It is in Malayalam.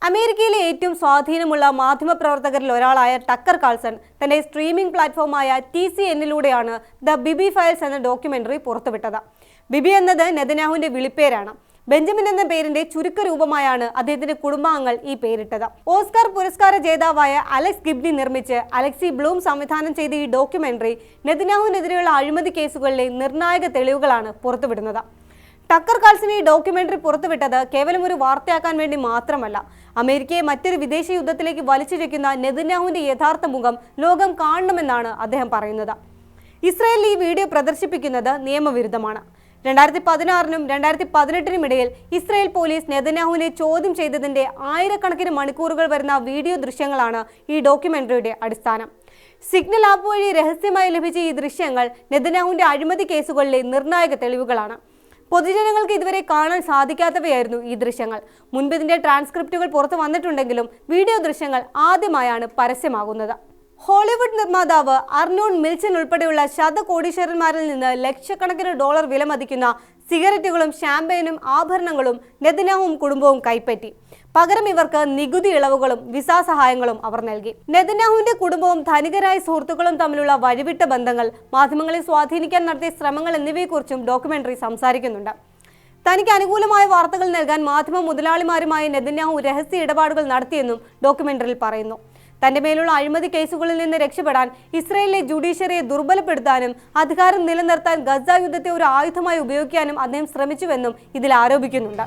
അമേരിക്കയിലെ ഏറ്റവും സ്വാധീനമുള്ള മാധ്യമപ്രവർത്തകരിൽ ഒരാളായ ടക്കർ കാൾസൺ തന്റെ സ്ട്രീമിംഗ് പ്ലാറ്റ്ഫോമായ TCNലൂടെയാണ് ദ ബിബി ഫയൽസ് എന്ന ഡോക്യുമെന്ററി പുറത്തുവിട്ടത്. ബിബി എന്നത് നെതന്യാഹുവിന്റെ വിളിപ്പേരാണ്. ബെഞ്ചമിൻ എന്ന പേരിന്റെ ചുരുക്കരൂപമായാണ് അദ്ദേഹത്തിന്റെ കുടുംബാംഗങ്ങൾ ഈ പേരിട്ടത്. ഓസ്കാർ പുരസ്കാര ജേതാവായ അലക്സ് ഗിബ്നി നിർമ്മിച്ച് അലക്സി ബ്ലൂം സംവിധാനം ചെയ്ത ഈ ഡോക്യുമെന്ററി നെതന്യാഹുവിനെതിരെയുള്ള അഴിമതി കേസുകളിലെ നിർണായക തെളിവുകളാണ് പുറത്തുവിടുന്നത്. ടക്കർ കാൾസൺ ഈ ഡോക്യുമെന്ററി പുറത്തുവിട്ടത് കേവലം ഒരു വാർത്തയാക്കാൻ വേണ്ടി മാത്രമല്ല, അമേരിക്കയെ മറ്റൊരു വിദേശ യുദ്ധത്തിലേക്ക് വലിച്ചിഴയ്ക്കുന്ന നെതന്യാഹുവിന്റെ യഥാർത്ഥ മുഖം ലോകം കാണണമെന്നാണ് അദ്ദേഹം പറയുന്നത്. ഇസ്രായേലിൽ ഈ വീഡിയോ പ്രദർശിപ്പിക്കുന്നത് നിയമവിരുദ്ധമാണ്. 2016-നും 2018-നും ഇടയിൽ ഇസ്രായേൽ പോലീസ് നെതന്യാഹുവിനെ ചോദ്യം ചെയ്തതിന്റെ ആയിരക്കണക്കിന് മണിക്കൂറുകൾ വരുന്ന വീഡിയോ ദൃശ്യങ്ങളാണ് ഈ ഡോക്യുമെന്ററിയുടെ അടിസ്ഥാനം. സിഗ്നൽ ആപ്പ് വഴി രഹസ്യമായി ലഭിച്ച ഈ ദൃശ്യങ്ങൾ നെതന്യാഹുവിന്റെ അഴിമതി കേസുകളിലെ നിർണായക തെളിവുകളാണ്. പൊതുജനങ്ങൾക്ക് ഇതുവരെ കാണാൻ സാധിക്കാത്തവയായിരുന്നു ഈ ദൃശ്യങ്ങൾ. മുൻപ് ഇതിന്റെ ട്രാൻസ്ക്രിപ്റ്റുകൾ പുറത്തു വന്നിട്ടുണ്ടെങ്കിലും വീഡിയോ ദൃശ്യങ്ങൾ ആദ്യമായാണ് പരസ്യമാകുന്നത്. ഹോളിവുഡ് നിർമ്മാതാവ് അർണോൺ മിൽച്ചൻ ഉൾപ്പെടെയുള്ള ശതകോടീശ്വരന്മാരിൽ നിന്ന് ലക്ഷക്കണക്കിന് ഡോളർ വിലമതിക്കുന്ന സിഗരറ്റുകളും ഷാമ്പയിനും ആഭരണങ്ങളും നെതന്യാഹുവും കുടുംബവും കൈപ്പറ്റി. പകരം ഇവർക്ക് നികുതി ഇളവുകളും വിസാ സഹായങ്ങളും അവർ നൽകി. നെതന്യാഹുവിന്റെ കുടുംബവും ധനികരായ സുഹൃത്തുക്കളും തമ്മിലുള്ള വഴിവിട്ട ബന്ധങ്ങൾ, മാധ്യമങ്ങളെ സ്വാധീനിക്കാൻ നടത്തിയ ശ്രമങ്ങൾ എന്നിവയെക്കുറിച്ചും ഡോക്യുമെന്ററി സംസാരിക്കുന്നുണ്ട്. തനിക്ക് അനുകൂലമായ വാർത്തകൾ നൽകാൻ മാധ്യമ മുതലാളിമാരുമായി നെതന്യാഹു രഹസ്യ ഇടപാടുകൾ നടത്തിയെന്നും ഡോക്യുമെന്ററിയിൽ പറയുന്നു. തന്റെ മേലുള്ള അഴിമതി കേസുകളിൽ നിന്ന് രക്ഷപ്പെടാൻ ഇസ്രായേലിലെ ജുഡീഷ്യറിയെ ദുർബലപ്പെടുത്താനും അധികാരം നിലനിർത്താൻ ഗസ യുദ്ധത്തെ ഒരു ആയുധമായി ഉപയോഗിക്കാനും അദ്ദേഹം ശ്രമിച്ചുവെന്നും ഇതിൽ ആരോപിക്കുന്നുണ്ട്.